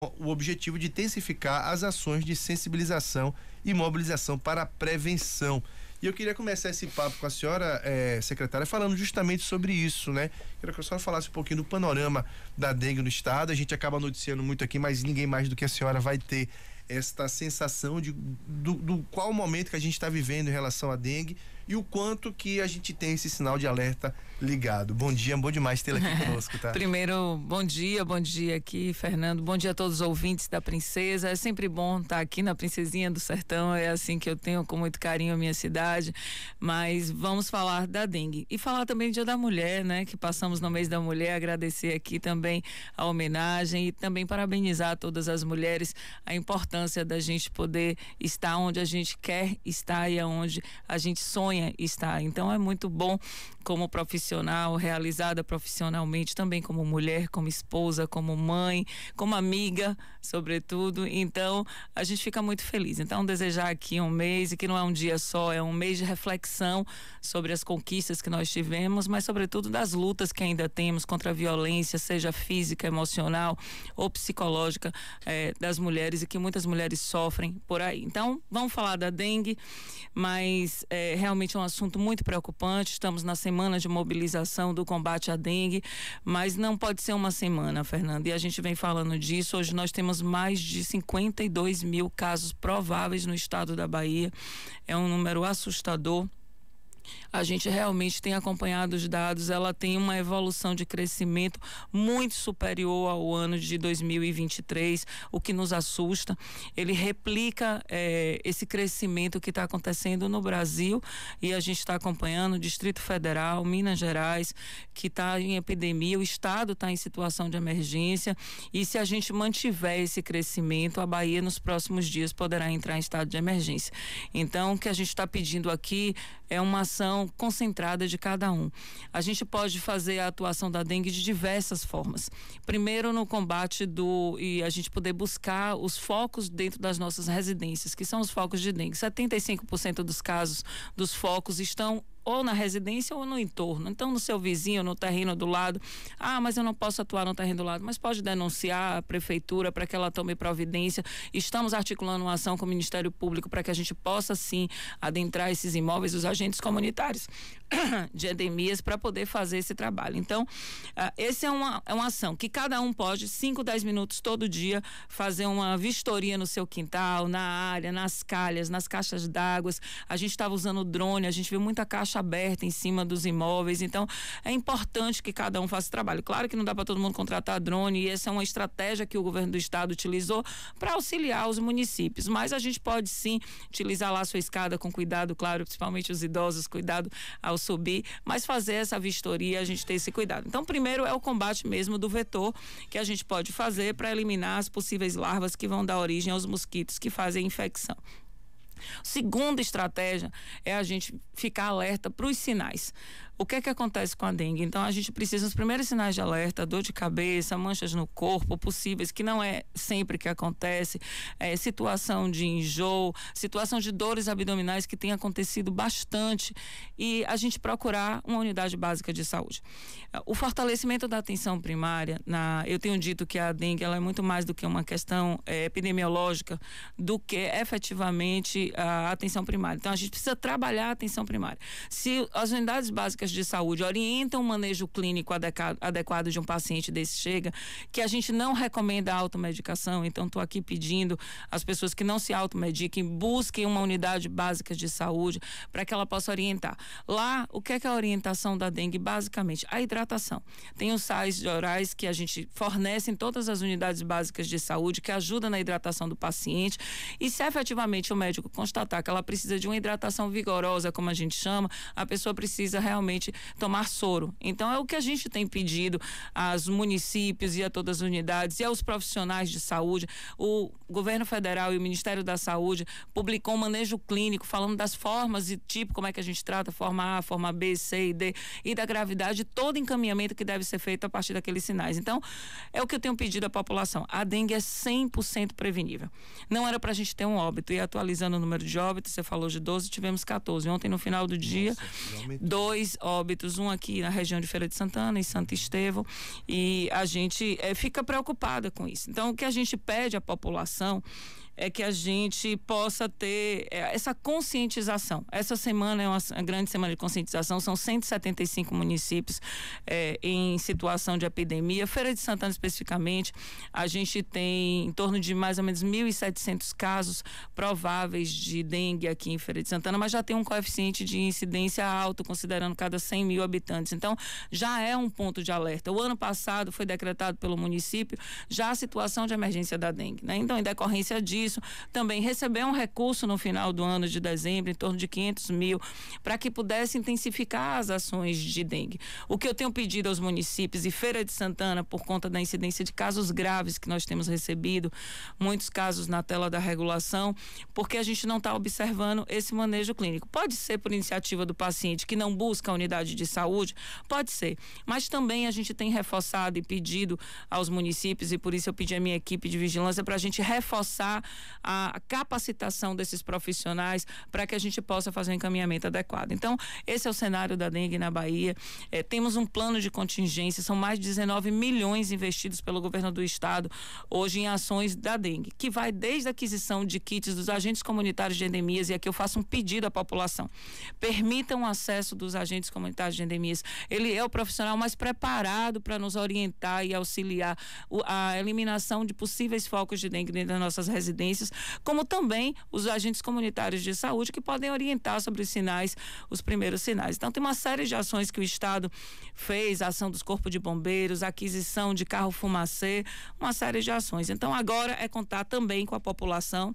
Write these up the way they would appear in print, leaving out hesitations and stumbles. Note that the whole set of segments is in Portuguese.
o objetivo de intensificar as ações de sensibilização e mobilização para a prevenção. E eu queria começar esse papo com a senhora, secretária, falando justamente sobre isso, né? Queria que a senhora falasse um pouquinho do panorama da dengue no estado. A gente acaba noticiando muito aqui, mas ninguém mais do que a senhora vai ter esta sensação do qual momento que a gente está vivendo em relação à dengue e o quanto que a gente tem esse sinal de alerta ligado. Bom dia, bom demais tê-la aqui conosco, tá? Primeiro, bom dia aqui, Fernando, bom dia a todos os ouvintes da Princesa. É sempre bom estar aqui na Princesinha do Sertão, é assim que eu tenho com muito carinho a minha cidade, mas vamos falar da dengue e falar também do Dia da Mulher, né, que passamos no mês da mulher, agradecer aqui também a homenagem e também parabenizar todas as mulheres, a importância da gente poder estar onde a gente quer estar e aonde a gente sonha estar. Então é muito bom como profissional, realizada profissionalmente, também como mulher, como esposa, como mãe, como amiga, sobretudo. Então a gente fica muito feliz. Então desejar aqui um mês, e que não é um dia só, é um mês de reflexão sobre as conquistas que nós tivemos, mas sobretudo das lutas que ainda temos contra a violência, seja física, emocional ou psicológica, das mulheres, e que muitas mulheres sofrem por aí. Então vamos falar da dengue, mas realmente é um assunto muito preocupante. Estamos na semana de mobilização do combate à dengue, mas não pode ser uma semana, Fernando, e a gente vem falando disso. Hoje nós temos mais de 52 mil casos prováveis no estado da Bahia. É um número assustador. A gente realmente tem acompanhado os dados, ela tem uma evolução de crescimento muito superior ao ano de 2023, o que nos assusta. Ele replica esse crescimento que está acontecendo no Brasil, e a gente está acompanhando o Distrito Federal, Minas Gerais, que está em epidemia, o estado está em situação de emergência, e se a gente mantiver esse crescimento, a Bahia nos próximos dias poderá entrar em estado de emergência. Então, o que a gente está pedindo aqui é uma ação concentrada de cada um. A gente pode fazer a atuação da dengue de diversas formas. Primeiro, no combate e a gente poder buscar os focos dentro das nossas residências, que são os focos de dengue. 75% dos casos dos focos estão ou na residência ou no entorno. Então, no seu vizinho, no terreno do lado. Mas eu não posso atuar no terreno do lado, mas pode denunciar a prefeitura para que ela tome providência. Estamos articulando uma ação com o Ministério Público para que a gente possa, sim, adentrar esses imóveis, os agentes comunitários de endemias, para poder fazer esse trabalho. Então, essa é uma ação que cada um pode, 5, 10 minutos todo dia, fazer uma vistoria no seu quintal, na área, nas calhas, nas caixas d'água. A gente estava usando o drone, a gente viu muita caixa aberta em cima dos imóveis. Então é importante que cada um faça esse trabalho. Claro que não dá para todo mundo contratar drone, e essa é uma estratégia que o governo do estado utilizou para auxiliar os municípios, mas a gente pode sim utilizar lá a sua escada com cuidado, claro, principalmente os idosos, cuidado ao subir, mas fazer essa vistoria, a gente ter esse cuidado. Então, primeiro é o combate mesmo do vetor que a gente pode fazer para eliminar as possíveis larvas que vão dar origem aos mosquitos que fazem a infecção. Segunda estratégia é a gente ficar alerta para os sinais. O que é que acontece com a dengue? Então a gente precisa dos primeiros sinais de alerta: dor de cabeça, manchas no corpo possíveis, que não é sempre que acontece, situação de enjoo, situação de dores abdominais, que tem acontecido bastante, e a gente procurar uma unidade básica de saúde. O fortalecimento da atenção primária, eu tenho dito que a dengue ela é muito mais do que uma questão epidemiológica, do que efetivamente a atenção primária. Então a gente precisa trabalhar a atenção primária. Se as unidades básicas de saúde orientam o manejo clínico adequado de um paciente desse, que a gente não recomenda a automedicação. Então estou aqui pedindo às pessoas que não se automediquem, busquem uma unidade básica de saúde para que ela possa orientar. Lá, o que é a orientação da dengue? Basicamente, a hidratação. Tem os sais orais que a gente fornece em todas as unidades básicas de saúde, que ajudam na hidratação do paciente, e se efetivamente o médico constatar que ela precisa de uma hidratação vigorosa, como a gente chama, a pessoa precisa realmente tomar soro. Então é o que a gente tem pedido aos municípios e a todas as unidades e aos profissionais de saúde. O governo federal e o Ministério da Saúde publicou um manejo clínico falando das formas e tipo, como é que a gente trata, forma A, forma B, C e D, e da gravidade, todo encaminhamento que deve ser feito a partir daqueles sinais. Então é o que eu tenho pedido à população. A dengue é 100% prevenível. Não era pra gente ter um óbito, e atualizando o número de óbitos, você falou de 12, tivemos 14. Ontem, no final do dia, 2 óbitos, um aqui na região de Feira de Santana, em Santo Estevão, e a gente fica preocupada com isso. Então, o que a gente pede à população é que a gente possa ter essa conscientização. Essa semana é uma grande semana de conscientização, são 175 municípios em situação de epidemia. Feira de Santana, especificamente, a gente tem em torno de mais ou menos 1.700 casos prováveis de dengue aqui em Feira de Santana, mas já tem um coeficiente de incidência alto, considerando cada 100 mil habitantes. Então, já é um ponto de alerta. O ano passado foi decretado pelo município já a situação de emergência da dengue, né? Então, em decorrência disso, também recebeu um recurso no final do ano de dezembro, em torno de 500 mil, para que pudesse intensificar as ações de dengue. O que eu tenho pedido aos municípios e Feira de Santana, por conta da incidência de casos graves que nós temos recebido, muitos casos na tela da regulação, porque a gente não está observando esse manejo clínico. Pode ser por iniciativa do paciente que não busca a unidade de saúde, pode ser, mas também a gente tem reforçado e pedido aos municípios, e por isso eu pedi à minha equipe de vigilância para a gente reforçar a capacitação desses profissionais para que a gente possa fazer um encaminhamento adequado. Então, esse é o cenário da dengue na Bahia. Temos um plano de contingência, são mais de 19 milhões investidos pelo governo do estado hoje em ações da dengue, que vai desde a aquisição de kits dos agentes comunitários de endemias, e aqui eu faço um pedido à população: permitam o acesso dos agentes comunitários de endemias. Ele é o profissional mais preparado para nos orientar e auxiliar a eliminação de possíveis focos de dengue dentro das nossas residências, como também os agentes comunitários de saúde, que podem orientar sobre os sinais, os primeiros sinais. Então, tem uma série de ações que o estado fez, a ação dos corpos de bombeiros, aquisição de carro fumacê, uma série de ações. Então, agora é contar também com a população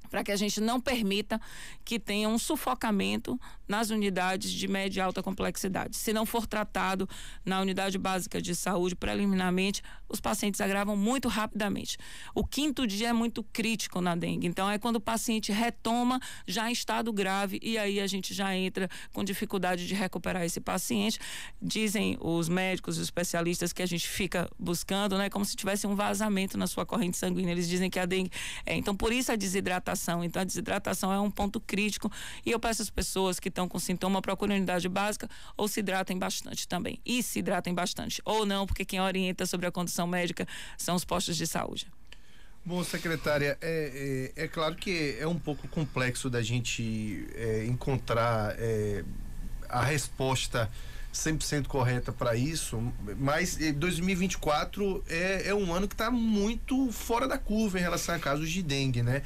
para que a gente não permita que tenha um sufocamento nas unidades de média e alta complexidade. Se não for tratado na unidade básica de saúde preliminarmente, os pacientes agravam muito rapidamente. O 5º dia é muito crítico na dengue, então é quando o paciente retoma já em estado grave, e aí a gente já entra com dificuldade de recuperar esse paciente. Dizem os médicos, os especialistas, que a gente fica buscando, né, como se tivesse um vazamento na sua corrente sanguínea. Eles dizem que a dengue então por isso a desidratação. Então, a desidratação é um ponto crítico, e eu peço às pessoas que estão com sintoma, procurem unidade básica ou se hidratem bastante também. E se hidratem bastante. Ou não, porque quem orienta sobre a condição médica são os postos de saúde. Bom, secretária, é claro que é um pouco complexo da gente encontrar a resposta 100% correta para isso, mas 2024 é um ano que está muito fora da curva em relação a casos de dengue, né?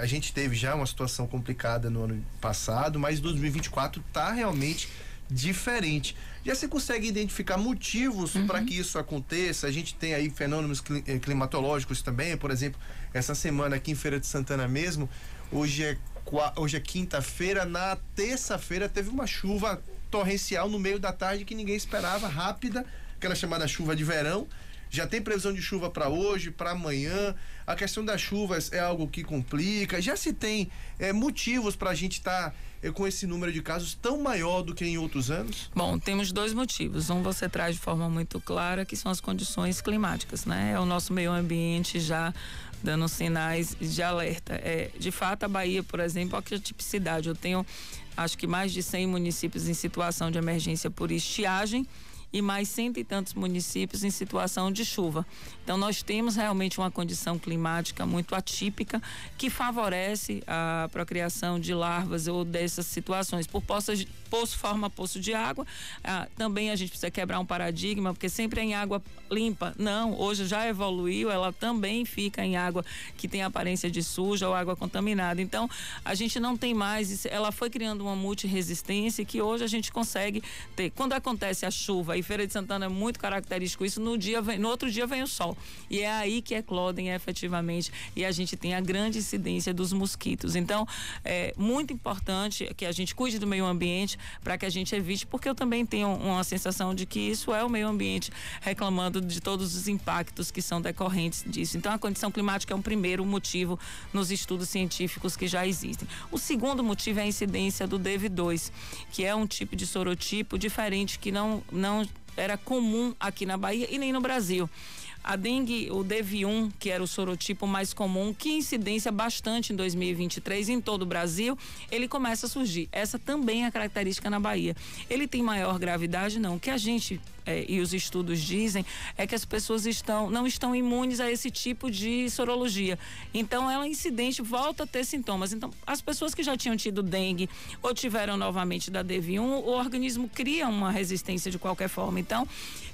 A gente teve já uma situação complicada no ano passado, mas 2024 está realmente diferente. Já você consegue identificar motivos para que isso aconteça? A gente tem aí fenômenos climatológicos também, por exemplo, essa semana aqui em Feira de Santana mesmo, hoje é quinta-feira, na terça-feira teve uma chuva torrencial no meio da tarde que ninguém esperava, rápida, aquela chamada chuva de verão. Já tem previsão de chuva para hoje, para amanhã. A questão das chuvas é algo que complica. Já se tem motivos para a gente estar com esse número de casos tão maior do que em outros anos? Bom, temos 2 motivos. Um você traz de forma muito clara, que são as condições climáticas, né? É o nosso meio ambiente já dando sinais de alerta. De fato, a Bahia, por exemplo, a tipicidade. Eu tenho, acho que mais de 100 municípios em situação de emergência por estiagem, e mais 100 e tantos municípios em situação de chuva. Então, nós temos realmente uma condição climática muito atípica que favorece a procriação de larvas ou dessas situações. Por poço forma poço de água, também a gente precisa quebrar um paradigma, porque sempre é em água limpa. Não, hoje já evoluiu, ela também fica em água que tem aparência de suja ou água contaminada. Então, a gente não tem mais, ela foi criando uma multiresistência que hoje a gente consegue ter. Quando acontece a chuva, e Feira de Santana é muito característico isso, no outro dia vem o sol, e é aí que eclodem efetivamente, e a gente tem a grande incidência dos mosquitos. Então, é muito importante que a gente cuide do meio ambiente para que a gente evite, porque eu também tenho uma sensação de que isso é o meio ambiente reclamando de todos os impactos que são decorrentes disso. Então, a condição climática é um primeiro motivo nos estudos científicos que já existem. O segundo motivo é a incidência do DEV2, que é um tipo de sorotipo diferente que não era comum aqui na Bahia e nem no Brasil. A dengue, o DV1, que era o sorotipo mais comum, que incidência bastante em 2023 em todo o Brasil, ele começa a surgir. Essa também é a característica na Bahia. Ele tem maior gravidade? Não. O que a gente e os estudos dizem é que as pessoas não estão imunes a esse tipo de sorologia. Então, ela incidente volta a ter sintomas. Então, as pessoas que já tinham tido dengue ou tiveram novamente da DV1, o organismo cria uma resistência de qualquer forma. Então,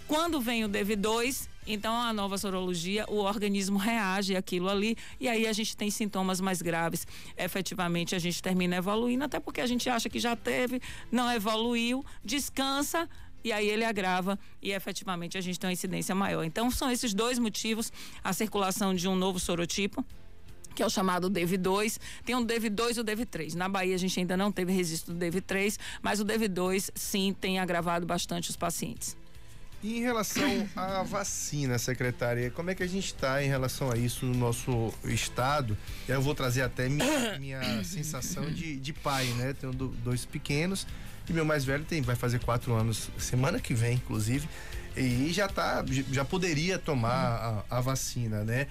quando vem o DV2, então a nova sorologia, o organismo reage àquilo ali e aí a gente tem sintomas mais graves. Efetivamente, a gente termina evoluindo, até porque a gente acha que já teve, não evoluiu, descansa, e aí ele agrava e efetivamente a gente tem uma incidência maior. Então são esses dois motivos: a circulação de um novo sorotipo, que é o chamado DV2, tem o DV2 e o DV3. Na Bahia a gente ainda não teve registro do DV3, mas o DV2 sim tem agravado bastante os pacientes. E em relação à vacina, secretária, como é que a gente está em relação a isso no nosso estado? Eu vou trazer até minha sensação de pai, né? Tenho dois pequenos e meu mais velho vai fazer 4 anos semana que vem, inclusive. E já poderia tomar a vacina, né?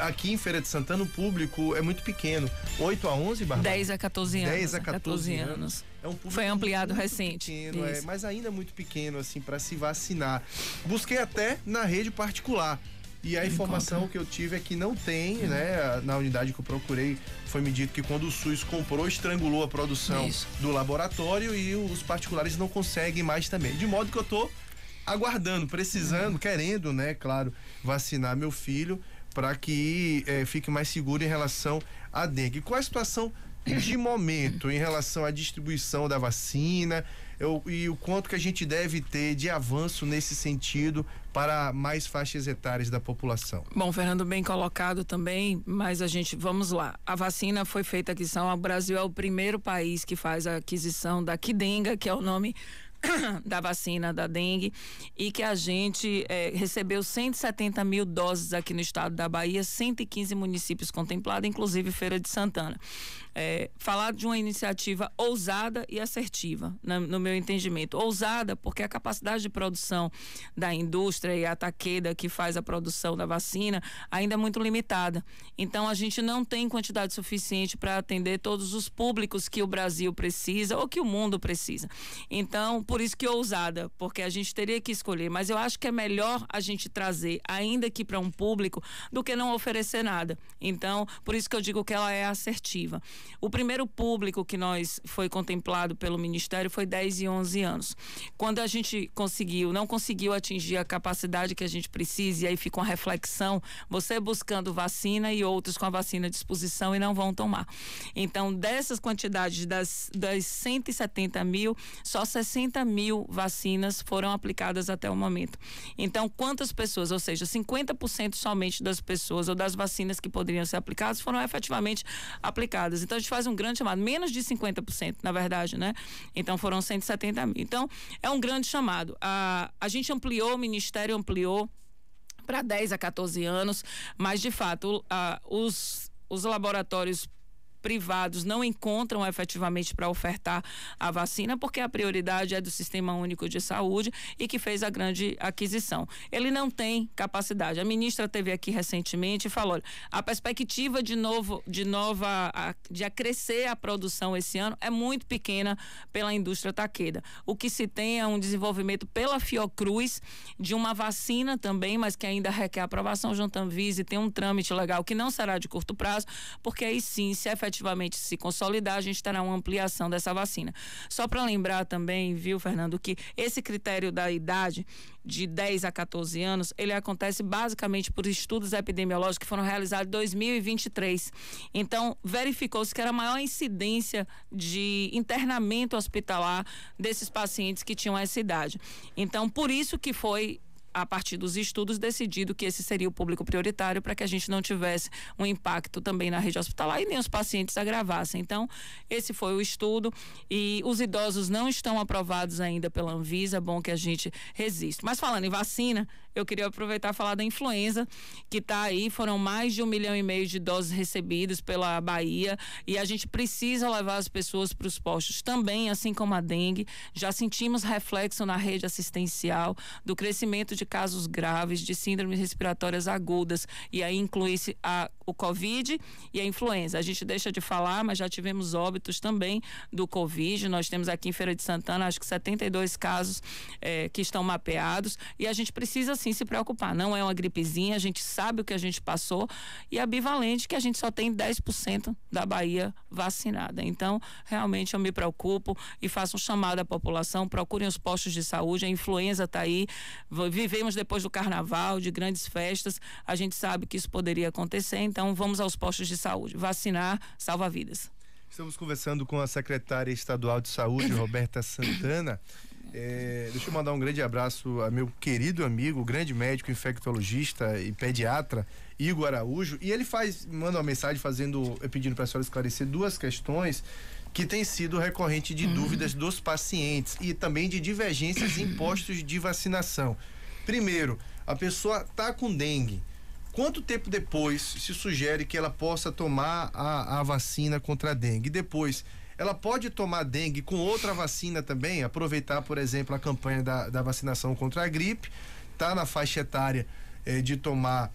Aqui em Feira de Santana o público é muito pequeno, 8 a 11, Bárbara? 10 a 14 anos. 10 a 14 anos. É um público foi ampliado recente. Pequeno, mas ainda muito pequeno, assim, para se vacinar. Busquei até na rede particular. E a informação que eu tive é que não tem, né? Na unidade que eu procurei, foi me dito que quando o SUS comprou, estrangulou a produção do laboratório e os particulares não conseguem mais também. De modo que eu tô aguardando, precisando, querendo, né, claro, vacinar meu filho para que fique mais seguro em relação à dengue. Qual a situação de momento em relação à distribuição da vacina e o quanto que a gente deve ter de avanço nesse sentido para mais faixas etárias da população? Bom, Fernando, bem colocado também, mas vamos lá. A vacina foi feita aqui, o Brasil é o primeiro país que faz a aquisição da Qdenga, que é o nome da vacina da dengue, e que a gente recebeu 170 mil doses aqui no estado da Bahia, 115 municípios contemplados, inclusive Feira de Santana. Falar de uma iniciativa ousada e assertiva, no meu entendimento. Ousada porque a capacidade de produção da indústria e a Takeda, que faz a produção da vacina, ainda é muito limitada. Então a gente não tem quantidade suficiente para atender todos os públicos que o Brasil precisa ou que o mundo precisa. Então, por isso que ousada, porque a gente teria que escolher, mas eu acho que é melhor a gente trazer, ainda que para um público, do que não oferecer nada. Então, por isso que eu digo que ela é assertiva. O primeiro público que foi contemplado pelo Ministério foi 10 e 11 anos. Quando a gente não conseguiu atingir a capacidade que a gente precisa, e aí fica uma reflexão, você buscando vacina e outros com a vacina à disposição e não vão tomar. Então, dessas quantidades das 170 mil, só 60 mil vacinas foram aplicadas até o momento. Então, quantas pessoas, ou seja, 50% somente das pessoas ou das vacinas que poderiam ser aplicadas foram efetivamente aplicadas. Então, a gente faz um grande chamado, menos de 50%, na verdade, né? Então, foram 170 mil. Então, é um grande chamado. A gente ampliou, o Ministério ampliou para 10 a 14 anos, mas, de fato, os laboratórios privados não encontram efetivamente para ofertar a vacina, porque a prioridade é do Sistema Único de Saúde e que fez a grande aquisição. Ele não tem capacidade. A ministra esteve aqui recentemente e falou: olha, a perspectiva de acrescer a produção esse ano é muito pequena pela indústria Takeda. O que se tem é um desenvolvimento pela Fiocruz de uma vacina também, mas que ainda requer aprovação junto à Anvisa, e tem um trâmite legal que não será de curto prazo, porque aí sim, se efetivamente se consolidar, a gente terá uma ampliação dessa vacina. Só para lembrar também, viu, Fernando, que esse critério da idade de 10 a 14 anos, ele acontece basicamente por estudos epidemiológicos que foram realizados em 2023. Então, verificou-se que era a maior incidência de internamento hospitalar desses pacientes que tinham essa idade. Então, por isso que foi, a partir dos estudos, decidido que esse seria o público prioritário, para que a gente não tivesse um impacto também na rede hospitalar e nem os pacientes agravassem. Então, esse foi o estudo, e os idosos não estão aprovados ainda pela Anvisa, bom que a gente resiste. Mas falando em vacina, eu queria aproveitar e falar da influenza, que está aí, foram mais de 1,5 milhão de doses recebidas pela Bahia, e a gente precisa levar as pessoas para os postos também, assim como a dengue. Já sentimos reflexo na rede assistencial do crescimento de casos graves de síndromes respiratórias agudas, e aí inclui-se o Covid e a influenza. A gente deixa de falar, mas já tivemos óbitos também do Covid. Nós temos aqui em Feira de Santana, acho que 72 casos que estão mapeados, e a gente precisa sim se preocupar. Não é uma gripezinha, a gente sabe o que a gente passou, e a bivalente, que a gente só tem 10% da Bahia vacinada. Então, realmente eu me preocupo e faço um chamado à população: procurem os postos de saúde. A influenza está aí, vivemos depois do carnaval, de grandes festas, a gente sabe que isso poderia acontecer, então vamos aos postos de saúde. Vacinar salva vidas. Estamos conversando com a secretária estadual de saúde, Roberta Santana. Deixa eu mandar um grande abraço a meu querido amigo, grande médico infectologista e pediatra, Igor Araújo, e ele manda uma mensagem pedindo para a senhora esclarecer duas questões que têm sido recorrente de dúvidas dos pacientes e também de divergências em postos de vacinação. Primeiro, a pessoa está com dengue. Quanto tempo depois se sugere que ela possa tomar a vacina contra a dengue? Depois, ela pode tomar dengue com outra vacina também? Aproveitar, por exemplo, a campanha da vacinação contra a gripe, tá na faixa etária de tomar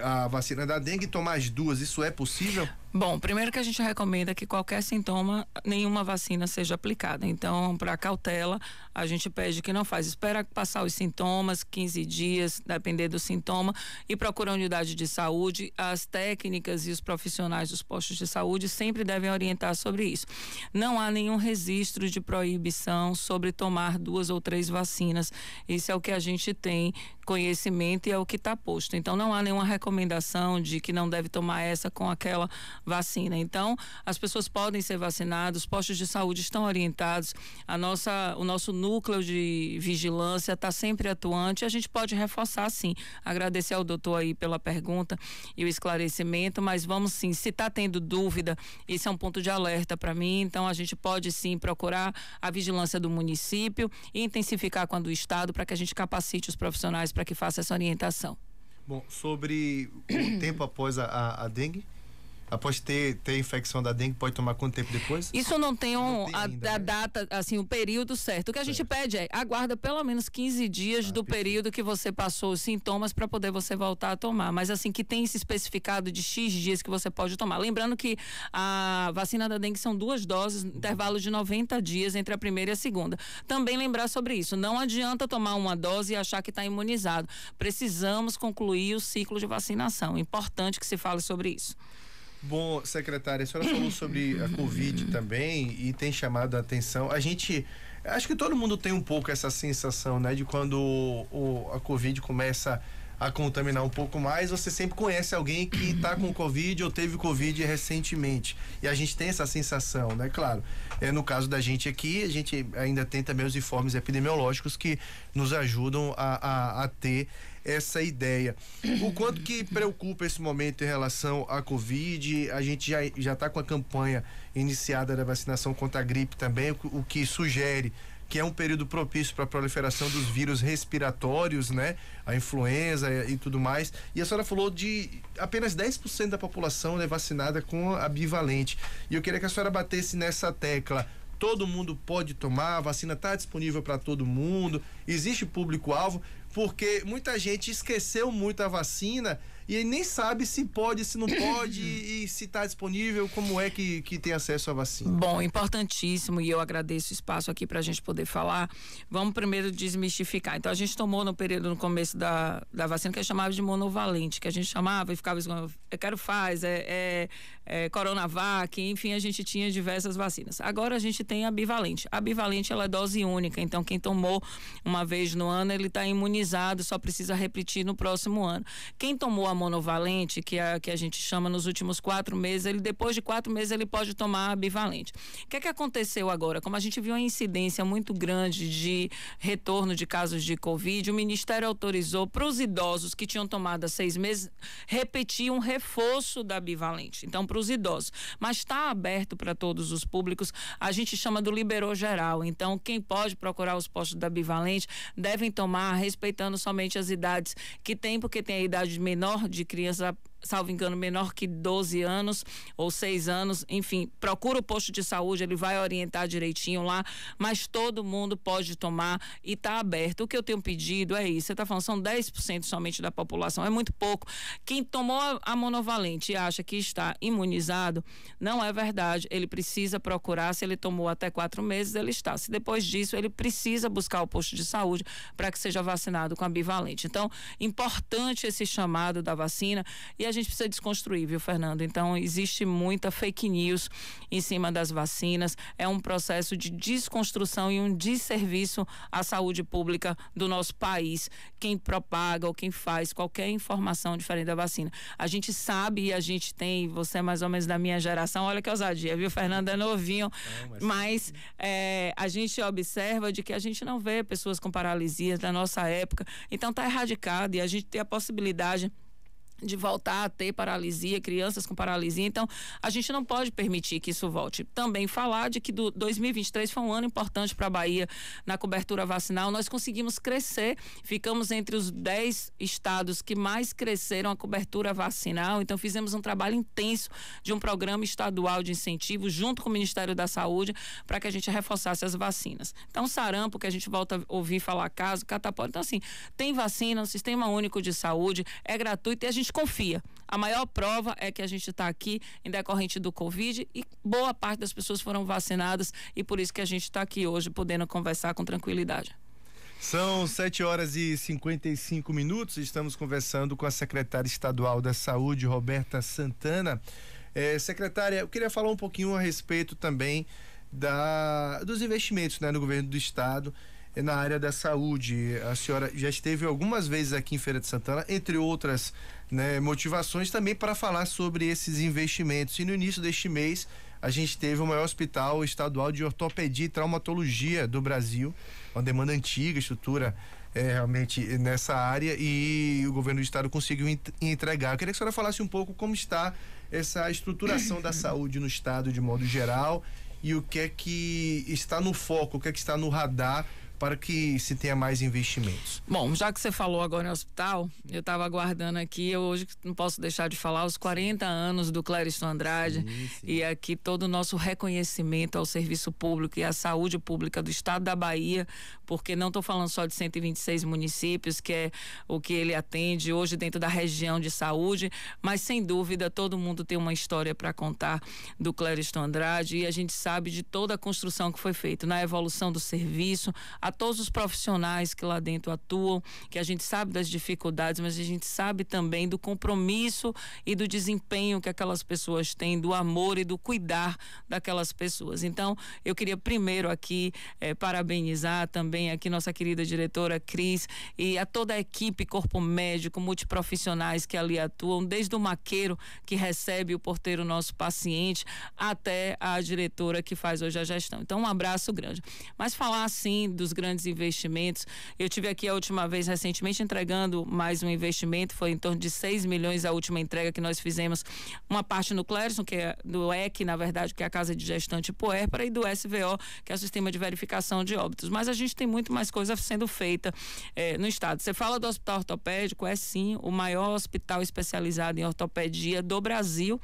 a vacina da dengue e tomar as duas, isso é possível? Bom, primeiro que a gente recomenda que qualquer sintoma, nenhuma vacina seja aplicada. Então, para cautela, a gente pede que não faz. Espera passar os sintomas, 15 dias, depender do sintoma, e procura a unidade de saúde. As técnicas e os profissionais dos postos de saúde sempre devem orientar sobre isso. Não há nenhum registro de proibição sobre tomar 2 ou 3 vacinas. Isso é o que a gente tem conhecimento e é o que está posto. Então, não há nenhuma recomendação de que não deve tomar essa com aquela vacina. Então, as pessoas podem ser vacinadas, os postos de saúde estão orientados, o nosso núcleo de vigilância está sempre atuante, a gente pode reforçar sim. Agradecer ao doutor aí pela pergunta e o esclarecimento, mas vamos sim, se está tendo dúvida, esse é um ponto de alerta para mim, então a gente pode sim procurar a vigilância do município e intensificar com a do estado para que a gente capacite os profissionais para que faça essa orientação. Bom, sobre o tempo após a dengue, após ter infecção da dengue, pode tomar quanto tempo depois? Isso não tem a data, assim, o período certo. O que a gente pede é, aguarda pelo menos 15 dias do período que você passou os sintomas para poder você voltar a tomar. Mas assim, que tem esse especificado de X dias que você pode tomar. Lembrando que a vacina da dengue são 2 doses, intervalo de 90 dias entre a primeira e a segunda. Também lembrar sobre isso. Não adianta tomar uma dose e achar que está imunizado. Precisamos concluir o ciclo de vacinação. Importante que se fale sobre isso. Bom, secretária, a senhora falou sobre a Covid também e tem chamado a atenção. Acho que todo mundo tem um pouco essa sensação, né? De quando a Covid começa a contaminar um pouco mais, você sempre conhece alguém que está com Covid ou teve Covid recentemente. E a gente tem essa sensação, né? Claro, no caso da gente aqui, a gente ainda tem também os informes epidemiológicos que nos ajudam a ter essa ideia. O quanto que preocupa esse momento em relação à Covid? A gente já está com a campanha iniciada da vacinação contra a gripe também, o que sugere que é um período propício para a proliferação dos vírus respiratórios, né? A influenza e tudo mais. E a senhora falou de apenas 10% da população é vacinada com a bivalente. E eu queria que a senhora batesse nessa tecla. Todo mundo pode tomar, a vacina está disponível para todo mundo, existe público-alvo, porque muita gente esqueceu muito a vacina e nem sabe se pode, se não pode e se está disponível, como é que tem acesso à vacina. Bom, importantíssimo, e eu agradeço o espaço aqui para a gente poder falar. Vamos primeiro desmistificar. Então, a gente tomou no começo da vacina que a gente chamava de monovalente, que a gente chamava e ficava eu quero Pfizer, Coronavac, enfim, a gente tinha diversas vacinas. Agora a gente tem a bivalente. A bivalente, ela é dose única, então quem tomou uma vez no ano, ele está imunizado, só precisa repetir no próximo ano. Quem tomou a monovalente, que a gente chama nos últimos 4 meses, depois de 4 meses ele pode tomar a bivalente. O que aconteceu agora? Como a gente viu uma incidência muito grande de retorno de casos de Covid, o Ministério autorizou para os idosos que tinham tomado há 6 meses repetir um reforço da bivalente. Então, para os idosos. Mas está aberto para todos os públicos, a gente chama do liberou geral. Então, quem pode procurar os postos da bivalente devem tomar respeitando somente as idades que tem, porque tem a idade menor de criança, salvo engano, menor que 12 anos ou 6 anos, enfim, procura o posto de saúde, ele vai orientar direitinho lá, mas todo mundo pode tomar e está aberto. O que eu tenho pedido é isso, você está falando, são 10% somente da população, é muito pouco. Quem tomou a monovalente e acha que está imunizado, não é verdade, ele precisa procurar, se ele tomou até 4 meses, ele está. Se depois disso, ele precisa buscar o posto de saúde para que seja vacinado com a bivalente. Então, importante esse chamado da vacina, e a gente precisa desconstruir, viu, Fernando? Então, existe muita fake news em cima das vacinas, é um processo de desconstrução e um desserviço à saúde pública do nosso país, quem propaga ou quem faz qualquer informação diferente da vacina. A gente sabe e a gente tem, você é mais ou menos da minha geração, olha que ousadia, viu, Fernando? É novinho, mas a gente observa de que a gente não vê pessoas com paralisia da nossa época, então está erradicado e a gente tem a possibilidade de voltar a ter paralisia, crianças com paralisia, então a gente não pode permitir que isso volte. Também falar de que 2023 foi um ano importante para a Bahia na cobertura vacinal, nós conseguimos crescer, ficamos entre os 10 estados que mais cresceram a cobertura vacinal, então fizemos um trabalho intenso de um programa estadual de incentivo junto com o Ministério da Saúde para que a gente reforçasse as vacinas. Então sarampo, que a gente volta a ouvir falar caso, catapora, então assim, tem vacina, o Sistema Único de Saúde é gratuito e a gente confia. A maior prova é que a gente está aqui em decorrente do Covid e boa parte das pessoas foram vacinadas e por isso que a gente está aqui hoje podendo conversar com tranquilidade. São 7h55, estamos conversando com a secretária estadual da Saúde, Roberta Santana. Secretária, eu queria falar um pouquinho a respeito também dos investimentos, né, no governo do estado na área da saúde. A senhora já esteve algumas vezes aqui em Feira de Santana, entre outras, né, motivações também para falar sobre esses investimentos. E no início deste mês a gente teve o maior hospital estadual de ortopedia e traumatologia do Brasil, uma demanda antiga, estrutura realmente nessa área, e o governo do estado conseguiu entregar. Eu queria que a senhora falasse um pouco como está essa estruturação da saúde no estado de modo geral e o que é que está no foco, o que é que está no radar para que se tenha mais investimentos. Bom, já que você falou agora em hospital, eu estava aguardando aqui, eu hoje não posso deixar de falar os 40 anos do Clériston Andrade, sim. E aqui todo o nosso reconhecimento ao serviço público e à saúde pública do estado da Bahia, porque não estou falando só de 126 municípios, que é o que ele atende hoje dentro da região de saúde, mas sem dúvida todo mundo tem uma história para contar do Clériston Andrade e a gente sabe de toda a construção que foi feita na evolução do serviço, a todos os profissionais que lá dentro atuam, que a gente sabe das dificuldades, mas a gente sabe também do compromisso e do desempenho que aquelas pessoas têm, do amor e do cuidar daquelas pessoas. Então, eu queria primeiro aqui parabenizar também aqui nossa querida diretora Cris e a toda a equipe, corpo médico, multiprofissionais que ali atuam, desde o maqueiro que recebe o porteiro nosso paciente até a diretora que faz hoje a gestão. Então, um abraço grande. Mas falar assim dos grandes investimentos, eu tive aqui a última vez recentemente entregando mais um investimento, foi em torno de 6 milhões a última entrega que nós fizemos, uma parte no Clériston, que é do EC, na verdade, que é a Casa de Gestante Puérpera, e do SVO, que é o Sistema de Verificação de Óbitos, mas a gente tem muito mais coisa sendo feita no estado. Você fala do hospital ortopédico, é sim o maior hospital especializado em ortopedia do Brasil.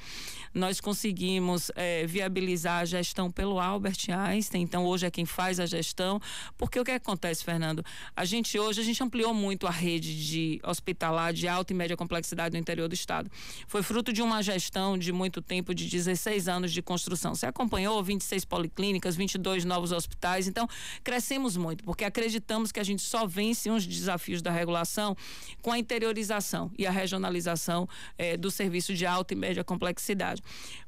Nós conseguimos viabilizar a gestão pelo Albert Einstein, então hoje é quem faz a gestão, porque o que acontece, Fernando? A gente ampliou muito a rede de hospitalar de alta e média complexidade no interior do estado. Foi fruto de uma gestão de muito tempo, de 16 anos de construção. Você acompanhou 26 policlínicas, 22 novos hospitais, então crescemos muito, porque acreditamos que a gente só vence uns desafios da regulação com a interiorização e a regionalização do serviço de alta e média complexidade.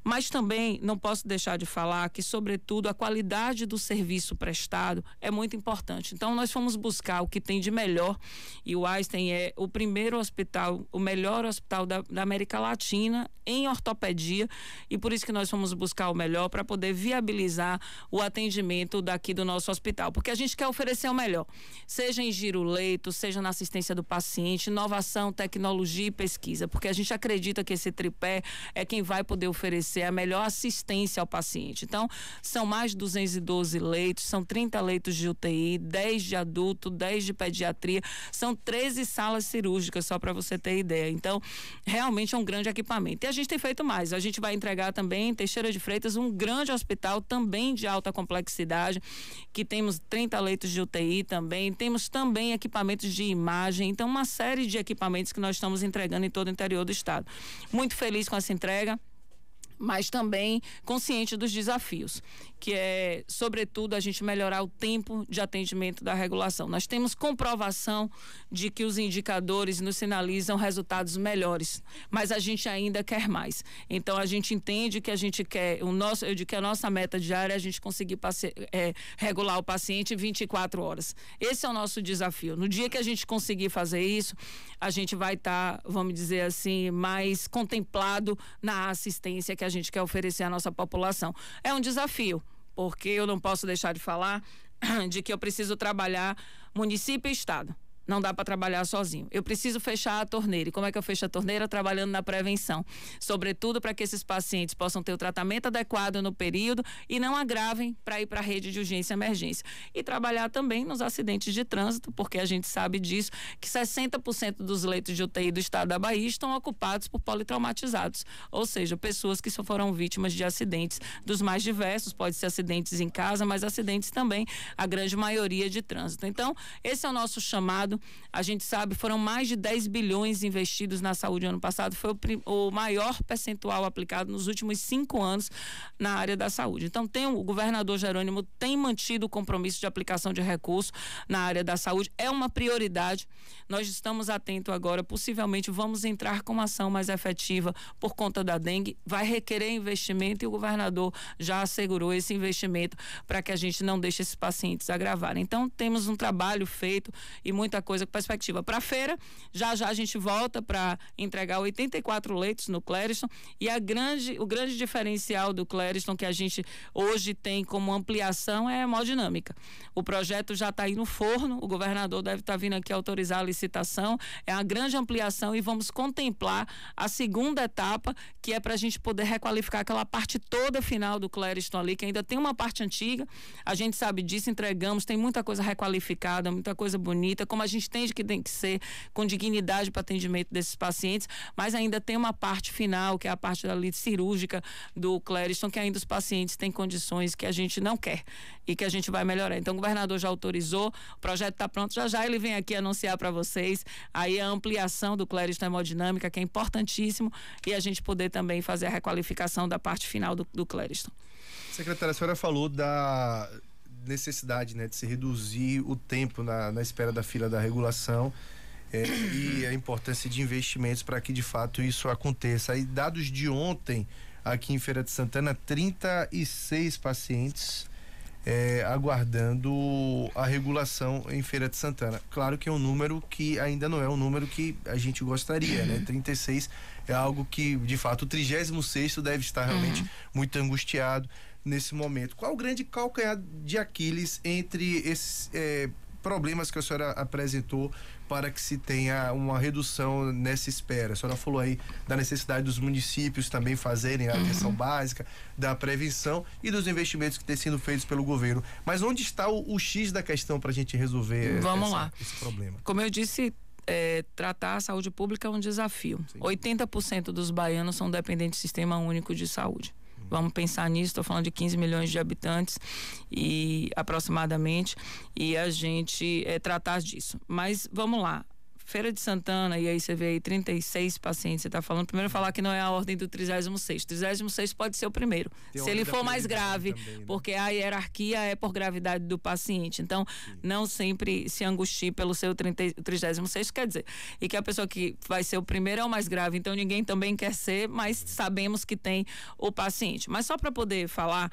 Mas também não posso deixar de falar que, sobretudo, a qualidade do serviço prestado é muito importante. importante. Então, nós fomos buscar o que tem de melhor, e o Einstein é o primeiro hospital, o melhor hospital da América Latina em ortopedia, e por isso que nós fomos buscar o melhor para poder viabilizar o atendimento daqui do nosso hospital, porque a gente quer oferecer o melhor, seja em giro-leito, seja na assistência do paciente, inovação, tecnologia e pesquisa, porque a gente acredita que esse tripé é quem vai poder oferecer a melhor assistência ao paciente. Então, são mais de 212 leitos, são 30 leitos de UTI, 10 de adulto, 10 de pediatria, são 13 salas cirúrgicas, só para você ter ideia. Então, realmente é um grande equipamento. E a gente tem feito mais. A gente vai entregar também em Teixeira de Freitas um grande hospital também de alta complexidade, que temos 30 leitos de UTI também, temos também equipamentos de imagem, então uma série de equipamentos que nós estamos entregando em todo o interior do estado. Muito feliz com essa entrega, mas também consciente dos desafios, que é, sobretudo, a gente melhorar o tempo de atendimento da regulação. Nós temos comprovação de que os indicadores nos sinalizam resultados melhores, mas a gente ainda quer mais. Então, a gente entende que a gente quer, que a nossa meta diária é a gente conseguir regular o paciente em 24 horas. Esse é o nosso desafio. No dia que a gente conseguir fazer isso, a gente vai estar, vamos dizer assim, mais contemplado na assistência que a gente quer oferecer à nossa população. É um desafio, porque eu não posso deixar de falar de que eu preciso trabalhar município e estado. Não dá para trabalhar sozinho. Eu preciso fechar a torneira. E como é que eu fecho a torneira? Trabalhando na prevenção. Sobretudo para que esses pacientes possam ter o tratamento adequado no período e não agravem para ir para a rede de urgência e emergência. E trabalhar também nos acidentes de trânsito, porque a gente sabe disso, que 60% dos leitos de UTI do estado da Bahia estão ocupados por politraumatizados. Ou seja, pessoas que só foram vítimas de acidentes dos mais diversos. Pode ser acidentes em casa, mas acidentes também, a grande maioria de trânsito. Então, esse é o nosso chamado. A gente sabe, foram mais de 10 bilhões investidos na saúde ano passado, foi o maior percentual aplicado nos últimos 5 anos na área da saúde. Então, o governador Jerônimo tem mantido o compromisso de aplicação de recursos na área da saúde, é uma prioridade. Nós estamos atentos agora, possivelmente vamos entrar com uma ação mais efetiva por conta da dengue, vai requerer investimento e o governador já assegurou esse investimento para que a gente não deixe esses pacientes agravarem. Então, temos um trabalho feito e muita coisa com perspectiva. Para a feira, já a gente volta para entregar 84 leitos no Clériston, e o grande diferencial do Clériston que a gente hoje tem como ampliação é a hemodinâmica. O projeto já está aí no forno, o governador deve estar vindo aqui autorizar a licitação, é uma grande ampliação e vamos contemplar a segunda etapa, que é para a gente poder requalificar aquela parte toda final do Clériston ali, que ainda tem uma parte antiga, a gente sabe disso, entregamos, tem muita coisa requalificada, muita coisa bonita, como a gente entende que tem que ser com dignidade para atendimento desses pacientes, mas ainda tem uma parte final, que é a parte da lide cirúrgica do Clériston, que ainda os pacientes têm condições que a gente não quer e que a gente vai melhorar. Então, o governador já autorizou, o projeto está pronto, já ele vem aqui anunciar para vocês aí a ampliação do Clériston hemodinâmica, que é importantíssimo, e a gente poder também fazer a requalificação da parte final do Clériston. Secretária, a senhora falou da necessidade, né, de se reduzir o tempo na espera da fila da regulação e a importância de investimentos para que de fato isso aconteça. Aí, dados de ontem aqui em Feira de Santana, 36 pacientes aguardando a regulação em Feira de Santana. Claro que é um número que ainda não é um número que a gente gostaria, né? 36 é algo que, de fato, o 36º deve estar realmente muito angustiado nesse momento. Qual o grande calcanhar de Aquiles entre esses problemas que a senhora apresentou para que se tenha uma redução nessa espera? A senhora falou aí da necessidade dos municípios também fazerem a atenção básica, da prevenção e dos investimentos que têm sido feitos pelo governo. Mas onde está o X da questão para a gente resolver esse problema? Como eu disse, tratar a saúde pública é um desafio. Sim. 80% dos baianos são dependentes do Sistema Único de Saúde. Vamos pensar nisso, estou falando de 15 milhões de habitantes e aproximadamente, e a gente tratar disso. Mas vamos lá. Feira de Santana, e aí você vê aí 36 pacientes, você está falando, primeiro falar que não é a ordem do 36º. 36º pode ser o primeiro, se ele for mais grave, também, né? Porque a hierarquia é por gravidade do paciente. Então, não sempre se angustie pelo seu 36º, quer dizer, e que a pessoa que vai ser o primeiro é o mais grave, então ninguém também quer ser, mas sabemos que tem o paciente. Mas só para poder falar,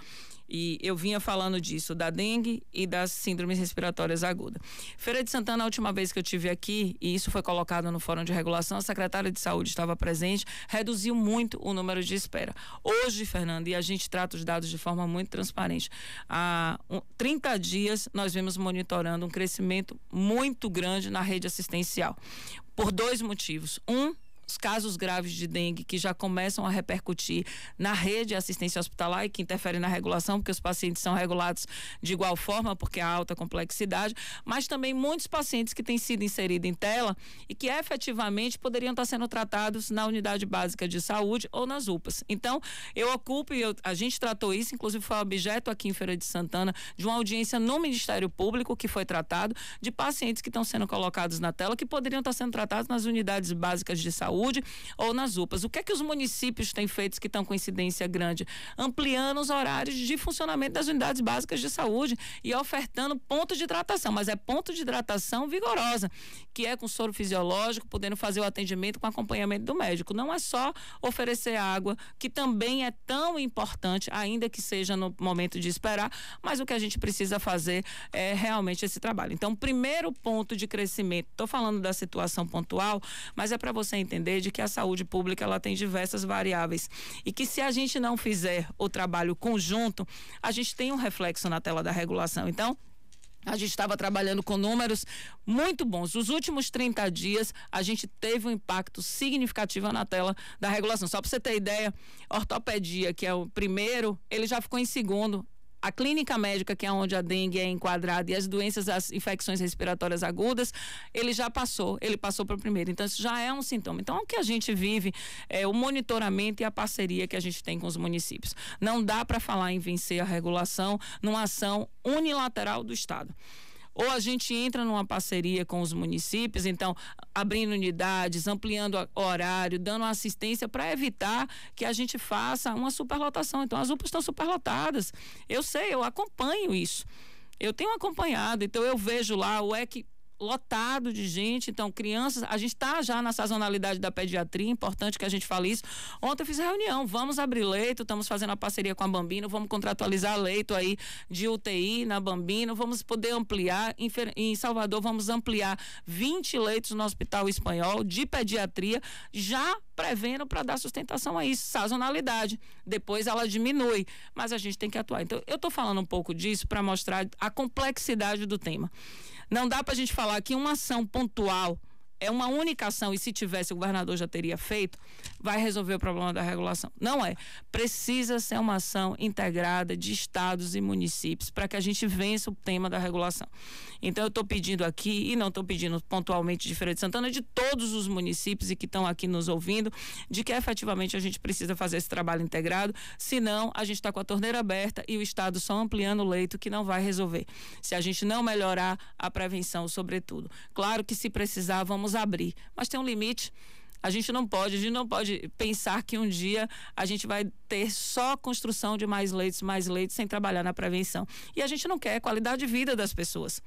E eu vinha falando disso, da dengue e das síndromes respiratórias agudas. Feira de Santana, a última vez que eu tive aqui, e isso foi colocado no Fórum de Regulação, a secretária de Saúde estava presente, reduziu muito o número de espera. Hoje, Fernando, e a gente trata os dados de forma muito transparente, há 30 dias nós vemos monitorando um crescimento muito grande na rede assistencial, por 2 motivos. Os casos graves de dengue que já começam a repercutir na rede de assistência hospitalar e que interferem na regulação, porque os pacientes são regulados de igual forma, porque há alta complexidade, mas também muitos pacientes que têm sido inseridos em tela e que efetivamente poderiam estar sendo tratados na unidade básica de saúde ou nas UPAs. Então, a gente tratou isso, inclusive foi objeto aqui em Feira de Santana de uma audiência no Ministério Público que foi tratado de pacientes que estão sendo colocados na tela que poderiam estar sendo tratados nas unidades básicas de saúde ou nas UPAs. O que é que os municípios têm feito que estão com incidência grande? Ampliando os horários de funcionamento das unidades básicas de saúde e ofertando pontos de hidratação, mas é ponto de hidratação vigorosa, que é com soro fisiológico, podendo fazer o atendimento com acompanhamento do médico. Não é só oferecer água, que também é tão importante, ainda que seja no momento de esperar, mas o que a gente precisa fazer é realmente esse trabalho. Então, primeiro ponto de crescimento, estou falando da situação pontual, mas é para você entender de que a saúde pública ela tem diversas variáveis e que se a gente não fizer o trabalho conjunto, a gente tem um reflexo na tela da regulação. Então, a gente estava trabalhando com números muito bons. Os últimos 30 dias, a gente teve um impacto significativo na tela da regulação. Só para você ter ideia, ortopedia, que é o primeiro, ele já ficou em segundo. A clínica médica, que é onde a dengue é enquadrada, e as doenças, as infecções respiratórias agudas, ele passou para o primeiro. Então, isso já é um sintoma. Então, o que a gente vive é o monitoramento e a parceria que a gente tem com os municípios. Não dá para falar em vencer a regulação numa ação unilateral do Estado. Ou a gente entra numa parceria com os municípios, então abrindo unidades, ampliando o horário, dando assistência para evitar que a gente faça uma superlotação. Então as UPAs estão superlotadas. Eu sei, eu acompanho isso. Eu tenho acompanhado, então eu vejo lá o EC lotado de gente, então crianças, a gente está já na sazonalidade da pediatria, importante que a gente fale isso. Ontem eu fiz reunião, vamos abrir leito, estamos fazendo a parceria com a Bambino, vamos contratualizar leito aí de UTI na Bambino, vamos poder ampliar, em Salvador vamos ampliar 20 leitos no Hospital Espanhol de pediatria, já prevendo para dar sustentação a isso, sazonalidade, depois ela diminui, mas a gente tem que atuar. Então eu estou falando um pouco disso para mostrar a complexidade do tema. Não dá para a gente falar que uma ação pontual é uma única ação e se tivesse o governador já teria feito, vai resolver o problema da regulação. Não é. Precisa ser uma ação integrada de estados e municípios para que a gente vença o tema da regulação. Então eu estou pedindo aqui, e não estou pedindo pontualmente de Feira de Santana, de todos os municípios e que estão aqui nos ouvindo, de que efetivamente a gente precisa fazer esse trabalho integrado, senão a gente está com a torneira aberta e o estado só ampliando o leito, que não vai resolver. Se a gente não melhorar a prevenção, sobretudo. Claro que se precisar, vamos abrir, mas tem um limite. A gente não pode pensar que um dia a gente vai ter só construção de mais leitos, sem trabalhar na prevenção. E a gente não quer qualidade de vida das pessoas.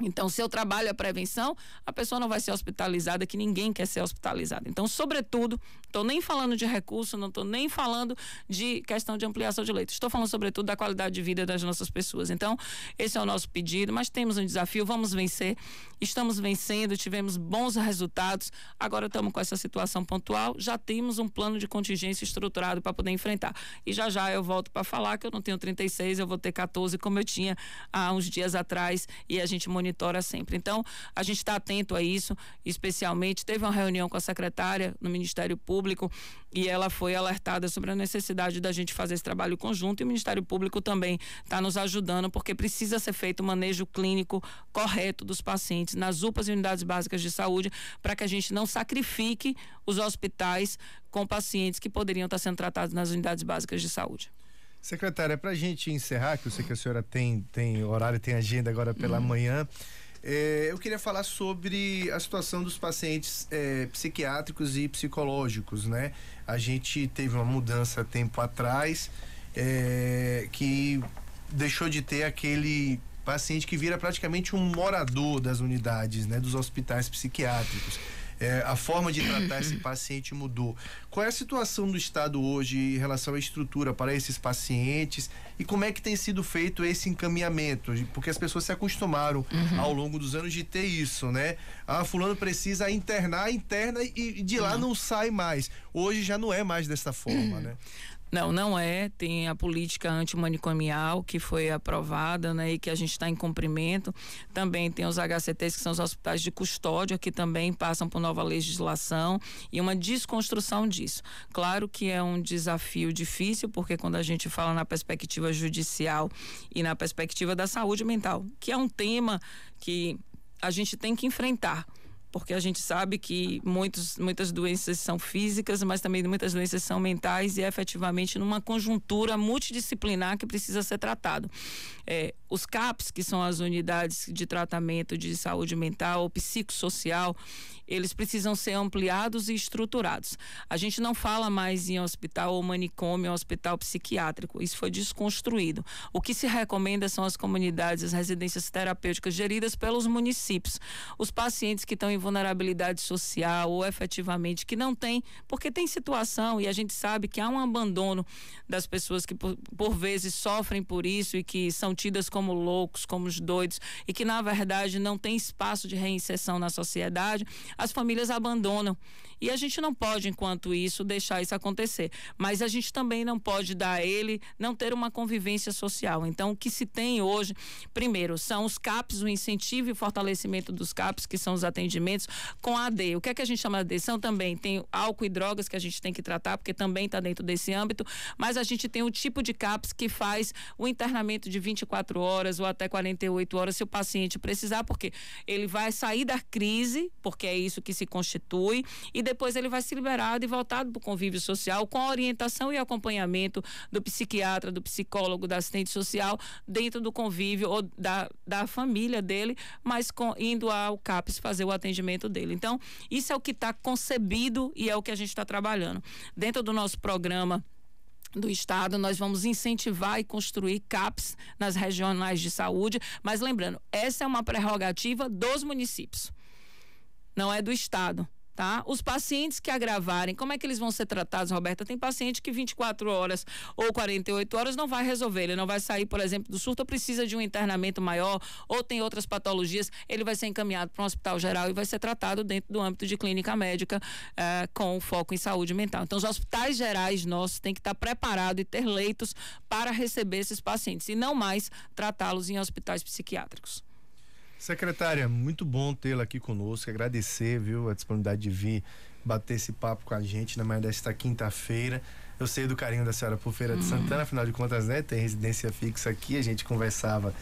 Então, se eu trabalho a prevenção, a pessoa não vai ser hospitalizada, que ninguém quer ser hospitalizado. Então, sobretudo, estou nem falando de recurso, não estou nem falando de questão de ampliação de leitos. Estou falando, sobretudo, da qualidade de vida das nossas pessoas. Então, esse é o nosso pedido, mas temos um desafio, vamos vencer. Estamos vencendo, tivemos bons resultados. Agora estamos com essa situação pontual, já temos um plano de contingência estruturado para poder enfrentar. E já eu volto para falar que eu não tenho 36, eu vou ter 14, como eu tinha há uns dias atrás, e a gente monitora sempre. Então, a gente está atento a isso, especialmente teve uma reunião com a secretária no Ministério Público e ela foi alertada sobre a necessidade da gente fazer esse trabalho conjunto, e o Ministério Público também está nos ajudando, porque precisa ser feito o manejo clínico correto dos pacientes nas UPAs e unidades básicas de saúde, para que a gente não sacrifique os hospitais com pacientes que poderiam estar sendo tratados nas unidades básicas de saúde. Secretária, para a gente encerrar, que eu sei que a senhora tem horário, tem agenda agora pela manhã, eu queria falar sobre a situação dos pacientes psiquiátricos e psicológicos, né? A gente teve uma mudança tempo atrás que deixou de ter aquele paciente que vira praticamente um morador das unidades, né? Dos hospitais psiquiátricos. a forma de tratar esse paciente mudou. Qual é a situação do Estado hoje em relação à estrutura para esses pacientes e como é que tem sido feito esse encaminhamento? Porque as pessoas se acostumaram ao longo dos anos de ter isso, né? Fulano precisa internar, interna e de lá não sai mais. Hoje já não é mais dessa forma, né? Não, não é. Tem a política antimanicomial que foi aprovada, né, e que a gente está em cumprimento. Também tem os HCTs, que são os hospitais de custódia, que também passam por nova legislação e uma desconstrução disso. Claro que é um desafio difícil, porque quando a gente fala na perspectiva judicial e na perspectiva da saúde mental, que é um tema que a gente tem que enfrentar. Porque a gente sabe que muitas doenças são físicas, mas também muitas doenças são mentais e efetivamente numa conjuntura multidisciplinar que precisa ser tratado. Os CAPs, que são as unidades de tratamento de saúde mental ou psicossocial, eles precisam ser ampliados e estruturados. A gente não fala mais em hospital ou manicômio, hospital psiquiátrico. Isso foi desconstruído. O que se recomenda são as comunidades, as residências terapêuticas geridas pelos municípios. Os pacientes que estão em vulnerabilidade social ou efetivamente que não têm, porque tem situação e a gente sabe que há um abandono das pessoas que por vezes sofrem por isso e que são tidas como loucos, como os doidos e que na verdade não tem espaço de reinserção na sociedade. As famílias abandonam e a gente não pode, enquanto isso, deixar isso acontecer, mas a gente também não pode dar a ele não ter uma convivência social. Então, o que se tem hoje, primeiro, são os CAPs, o incentivo e fortalecimento dos CAPs, que são os atendimentos com AD. O que é que a gente chama de AD? São também, tem álcool e drogas que a gente tem que tratar, porque também está dentro desse âmbito, mas a gente tem o tipo de CAPs que faz o internamento de 24 horas ou até 48 horas, se o paciente precisar, porque ele vai sair da crise, porque é isso que se constitui, e depois ele vai ser liberado e voltado para o convívio social com a orientação e acompanhamento do psiquiatra, do psicólogo, da assistente social dentro do convívio ou da família dele, mas indo ao CAPS fazer o atendimento dele. Então, isso é o que está concebido e é o que a gente está trabalhando. Dentro do nosso programa do Estado, nós vamos incentivar e construir CAPs nas regionais de saúde, mas lembrando, essa é uma prerrogativa dos municípios. Não é do Estado, tá? Os pacientes que agravarem, como é que eles vão ser tratados, Roberta? Tem paciente que 24 horas ou 48 horas não vai resolver, ele não vai sair, por exemplo, do surto, ou precisa de um internamento maior, ou tem outras patologias, ele vai ser encaminhado para um hospital geral e vai ser tratado dentro do âmbito de clínica médica com foco em saúde mental. Então, os hospitais gerais nossos têm que estar preparados e ter leitos para receber esses pacientes e não mais tratá-los em hospitais psiquiátricos. Secretária, muito bom tê-la aqui conosco, agradecer, viu, a disponibilidade de vir bater esse papo com a gente na manhã desta quinta-feira. Eu sei do carinho da senhora por Feira de Santana, afinal de contas, né, tem residência fixa aqui, a gente conversava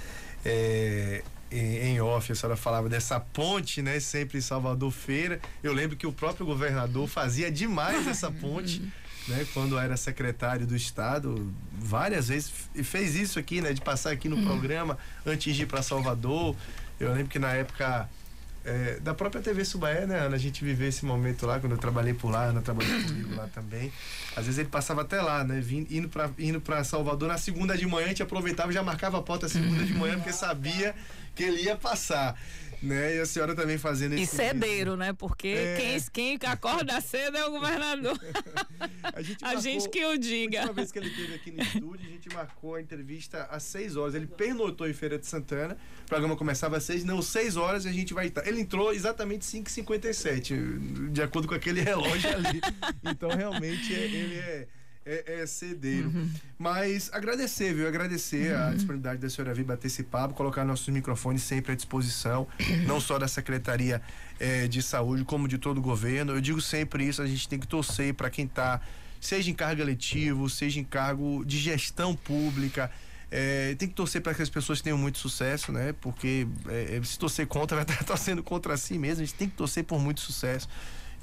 em off, a senhora falava dessa ponte, né, sempre em Salvador Feira. Eu lembro que o próprio governador fazia demais essa ponte, né, quando era secretário do Estado, várias vezes, e fez isso aqui, né, de passar aqui no programa antes de ir para Salvador. Eu lembro que na época da própria TV Subaé, né, Ana, a gente viveu esse momento lá, quando eu trabalhei por lá, Ana trabalhou comigo lá também. Às vezes ele passava até lá, né, indo para Salvador na segunda de manhã, a gente aproveitava e já marcava a pauta segunda de manhã, porque sabia que ele ia passar, né, e a senhora também fazendo isso. E cedeiro, né, porque quem acorda cedo é o governador. A gente que o diga. A última vez que ele esteve aqui no estúdio, a gente marcou a entrevista às 6 horas. Ele pernotou em Feira de Santana, o programa começava às 6, não, 6 horas a gente vai estar. Ele entrou exatamente 5h57, de acordo com aquele relógio ali. Então, realmente, ele é cedeiro. Mas agradecer, viu? Agradecer a disponibilidade da senhora vir bater esse papo, colocar nossos microfones sempre à disposição, não só da Secretaria de Saúde, como de todo o governo. Eu digo sempre isso, a gente tem que torcer para quem está, seja em cargo eletivo, seja em cargo de gestão pública, tem que torcer para que as pessoas tenham muito sucesso, né? Porque se torcer contra, vai estar torcendo contra si mesmo. A gente tem que torcer por muito sucesso.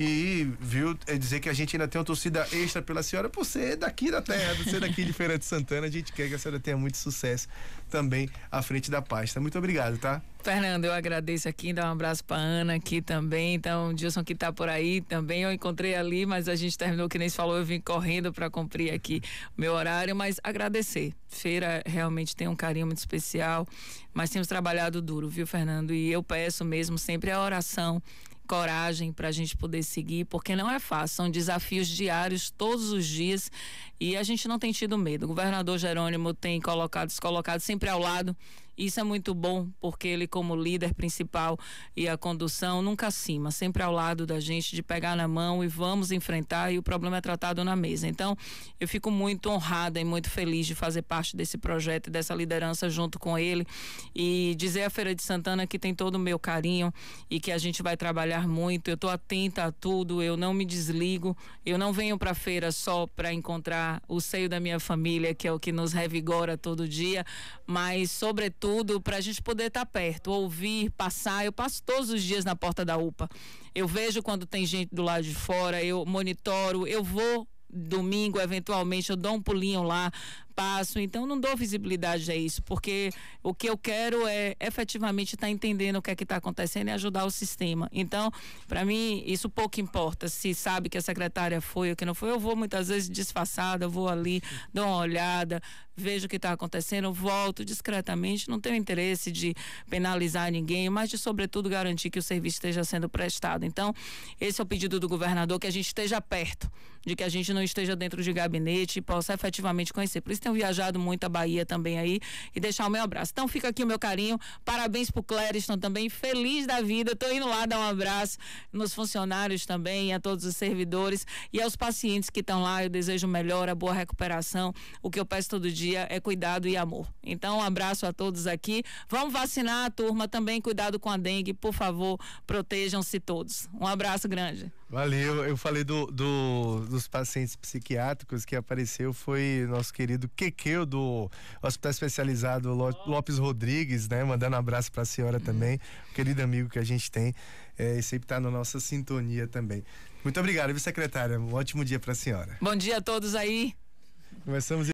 E, viu, dizer que a gente ainda tem uma torcida extra pela senhora por ser daqui da terra, por ser daqui de Feira de Santana. A gente quer que a senhora tenha muito sucesso também à frente da pasta. Muito obrigado, tá? Fernando, eu agradeço aqui, dar um abraço pra Ana aqui também, então o Dilson que tá por aí também, eu encontrei ali, mas a gente terminou, que nem se falou, eu vim correndo para cumprir aqui o meu horário, mas agradecer. Feira realmente tem um carinho muito especial, mas temos trabalhado duro, viu, Fernando? E eu peço mesmo sempre a oração, coragem para a gente poder seguir, porque não é fácil, são desafios diários todos os dias e a gente não tem tido medo. O governador Jerônimo tem se colocado sempre ao lado. Isso é muito bom, porque ele, como líder principal e a condução, nunca acima, sempre ao lado da gente, de pegar na mão e vamos enfrentar, e o problema é tratado na mesa. Então, eu fico muito honrada e muito feliz de fazer parte desse projeto e dessa liderança junto com ele, e dizer à Feira de Santana que tem todo o meu carinho e que a gente vai trabalhar muito. Eu estou atenta a tudo, eu não me desligo, eu não venho para a feira só para encontrar o seio da minha família, que é o que nos revigora todo dia, mas, sobretudo, para a gente poder estar perto, ouvir, passar. Eu passo todos os dias na porta da UPA. Eu vejo quando tem gente do lado de fora, eu monitoro, eu vou domingo, eventualmente, eu dou um pulinho lá, passo, então não dou visibilidade a isso, porque o que eu quero é efetivamente estar entendendo o que é que está acontecendo e ajudar o sistema. Então, para mim, isso pouco importa, se sabe que a secretária foi ou que não foi. Eu vou muitas vezes disfarçada, vou ali, dou uma olhada, vejo o que está acontecendo, volto discretamente, não tenho interesse de penalizar ninguém, mas de, sobretudo, garantir que o serviço esteja sendo prestado. Então, esse é o pedido do governador, que a gente esteja perto, de que a gente não esteja dentro de gabinete e possa efetivamente conhecer. Por isso tenho viajado muito a Bahia também aí, e deixar o meu abraço. Então fica aqui o meu carinho, parabéns pro Clériston também, feliz da vida, tô indo lá dar um abraço nos funcionários também, a todos os servidores e aos pacientes que estão lá. Eu desejo o melhor, a boa recuperação. O que eu peço todo dia é cuidado e amor. Então um abraço a todos aqui, vamos vacinar a turma também, cuidado com a dengue, por favor, protejam-se todos. Um abraço grande. Valeu, eu falei dos pacientes psiquiátricos. Que apareceu foi nosso querido Quequeu do Hospital Especializado Lopes Rodrigues, né? Mandando um abraço para a senhora também, um querido amigo que a gente tem, e sempre está na nossa sintonia também. Muito obrigado, viu, secretária? Um ótimo dia para a senhora. Bom dia a todos aí. Começamos